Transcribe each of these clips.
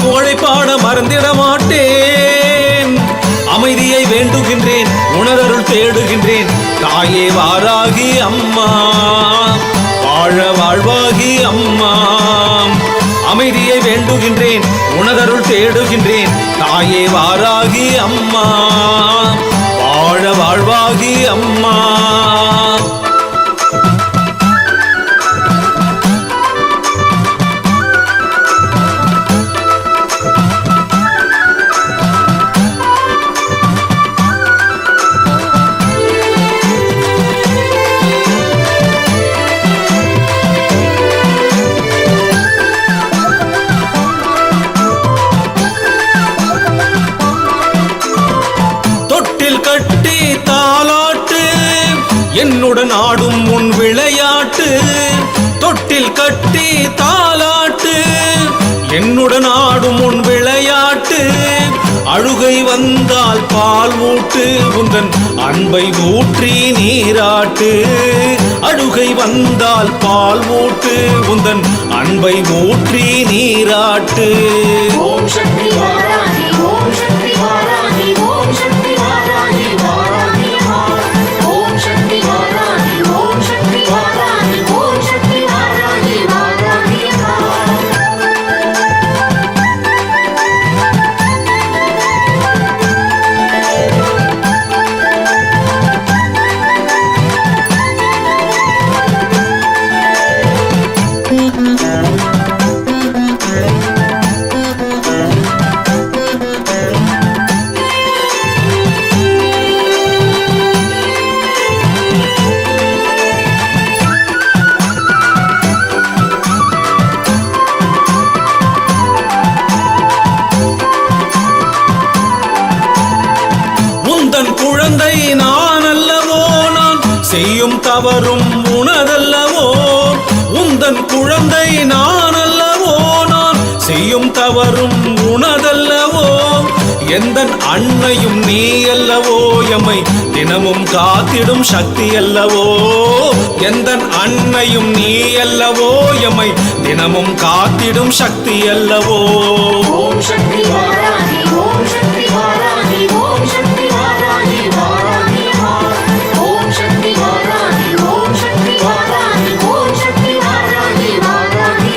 புகழை பாட மறந்திட மாட்டேன். அமைதியை வேண்டுகின்றேன், உனதருள் தேடுகின்றேன். தாயே வாராகி அம்மா, வாழ வாழ்வாகி அம்மா. அமைதியை வேண்டுகின்றேன், உனதருள் தேடுகின்றேன். தாயே வாராகி அம்மா, வாழ வாழ்வாகி அம்மா. கட்டி தாலாட்டு என்னுடன் ஆடும் உன் விளையாட்டு. தொட்டில் கட்டி தாலாட்டு என்னுடன் ஆடும் உன் விளையாட்டு. அழுகை வந்தால் பால் ஊட்டு, உந்தன் அன்பை ஊற்றி நீராட்டு. அழுகை வந்தால் பால் ஊட்டு, உந்தன் அன்பை ஊற்றி நீராட்டு. ஓம் சக்தி வாராகி, ஓம் சக்தி வாராகி, ஓம் சக்தி வாராகி வாராகி. ஓம் சக்தி வாராகி, ஓம் சக்தி வாராகி, ஓம் சக்தி வாராகி வாராகி. குழந்தை நான் அல்லவோ, நான் செய்யும் தவறும் உனதல்லவோ. உந்தன் குழந்தை நான் அல்லவோ, நான் செய்யும் தவறும் உனதல்லவோ. எந்தன் அன்னையும் நீ அல்லவோ, எம்மை தினமும் காத்திடும் சக்தி அல்லவோ. எந்தன் அன்னையும் நீ அல்லவோ, எம்மை தினமும் காத்திடும் சக்தி அல்லவோ. ஓம் சக்தி வாராகி, ஓம் சக்தி வாராகி, ஓம் சக்தி வாராகி வாராகி. ஓம் சக்தி வாராகி, ஓம் சக்தி வாராகி, ஓம் சக்தி வாராகி வாராகி.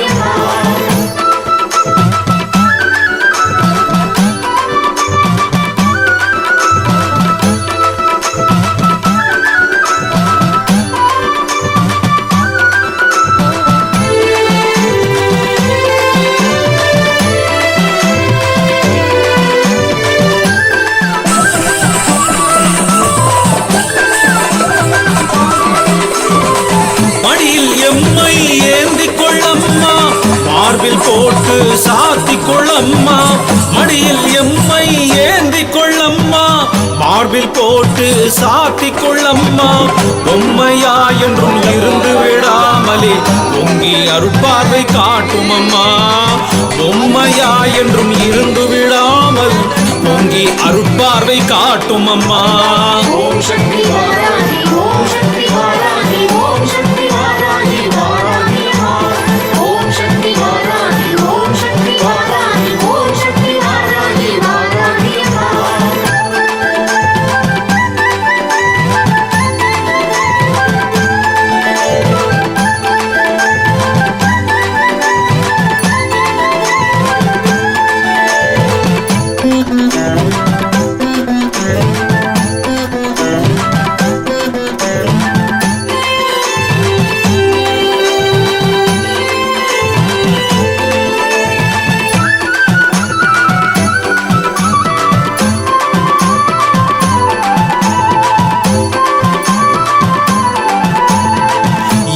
எம்மை ஏந்திக் கொள்ளம்மா, மார்பில் போட்டு சாத்திக் கொள்ளம்மா. மடியில் எம்மை ஏந்திக் கொள்ளம்மா, மார்பில் போட்டு சாத்திக் கொள்ளம்மா. பொம்மையா என்றும் இருந்து விடாமலே பொங்கி அருட்பார்வை காட்டும் அம்மா. பொம்மையா என்றும் இருந்து விடாமல் பொங்கி அருட்பார்வை காட்டும் அம்மா. ஓம் சக்தி வாராகி, ஓம் சக்தி வாராகி, ஓம் சக்தி வாராகி வாராகி. ஓம் சக்தி வாராகி, ஓம் சக்தி வாராகி, ஓம் சக்தி வாராகி வாராகி.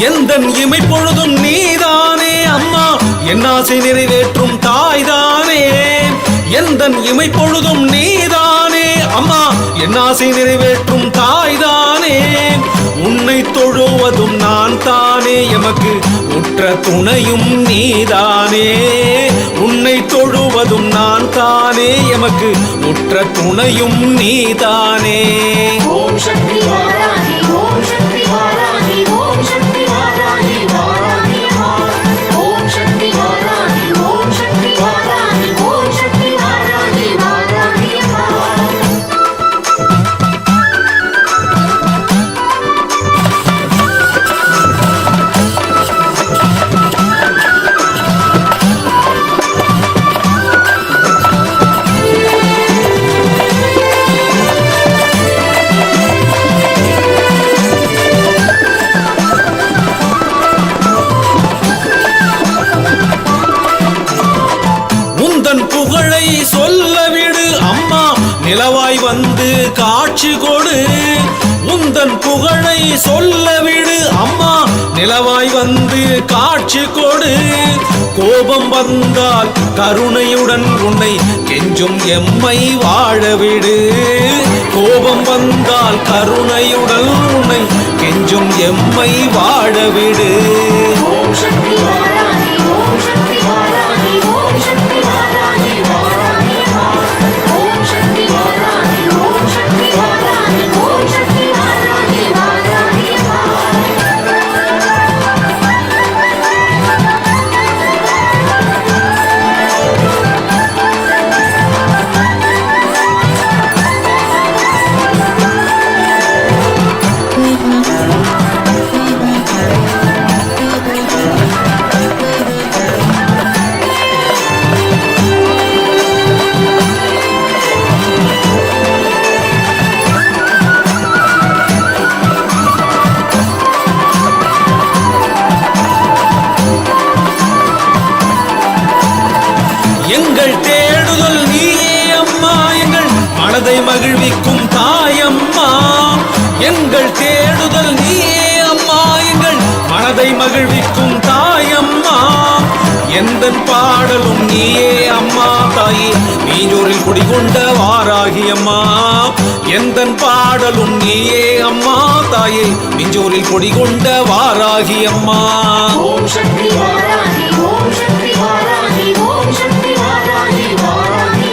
எந்தன் இமை பொழுதும் நீதானே அம்மா, என் ஆசை நிறைவேற்றும் தாய்தானே. எந்தன் இமை பொழுதும் நீதானே அம்மா, என் ஆசை நிறைவேற்றும் தாய்தானே. உன்னை தொழுவதும் நான் தானே, எமக்கு உற்ற துணையும் நீதானே. உன்னை தொழுவதும் நான் தானே, எமக்கு உற்ற துணையும் நீதானே. ஓம் சக்தி வாராகி, ஓம் சக்தி வாராகி, ஓம் சக்தி வாராகி வாராகி. ஓம் சக்தி வாராகி, ஓம் சக்தி வாராகி, ஓம் காட்சி கொடு உந்தன் புகழை சொல்ல விடு அம்மா நிலவாய் வந்து காட்சி கொடு கோபம் வந்தால் கருணையுடன் உன்னை கெஞ்சும் எம்மை வாழ விடு கோபம் வந்தால் கருணையுடன் உன்னை கெஞ்சும் எம்மை வாழ விடு ஓம் சக்தி வாராகி ஓம் சக்தி வாராகி ஓம் சக்தி வாராகி வாராகி ஓம் சக்தி வாராகி ஓம் சக்தி வாராகி ஓம் சக்தி வாராகி வாராகி எங்கள் தேடுதல் நீயே அம்மா எங்கள் மனதை மகிழ்விக்கும் தாயம்மா எங்கள் தேடுதல் நீயே அம்மா எங்கள் மனதை மகிழ்விக்கும் தாயம்மா எந்தன் பாடலும் நீயே அம்மா தாயே நீஞ்சோரில் குடிகொண்ட வாராகி அம்மா எந்தன் பாடலும் நீயே அம்மா தாயே நீஞ்சோரில் குடிகொண்ட வாராகி அம்மா ஓம் சக்தி வாராகி ஓம் சக்தி வாராகி ஓம் சக்தி வாராகி வாராகி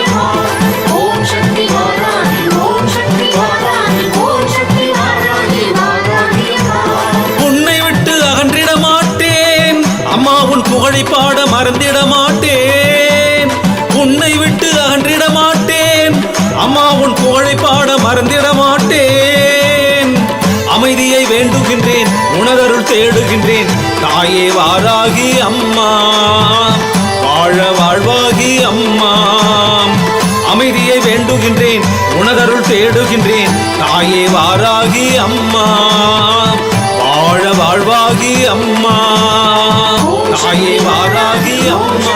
ஓம் சக்தி வாராகி ஓம் சக்தி வாராகி ஓம் சக்தி வாராகி வாராகி உன்னை விட்டு அகன்றிட மாட்டேன் அம்மா உன் புகழை பாட மறந்திட மாட்டேன் உன்னை விட்டு அகன்றிட மாட்டேன் அம்மா உன் புகழை பாட மறந்திட மாட்டேன் அமைதியை வேண்டுகின்றேன் உணதருள் தேடுகின்றேன் தாயே வாராகி அம்மா வாழ வாழ்வாகி அம்மா அமைதியை வேண்டுகின்றேன் உணதருள் தேடுகின்றேன் தாயே வாராகி அம்மா வாழ வாழ்வாகி அம்மா தாயே வாராகி அம்மா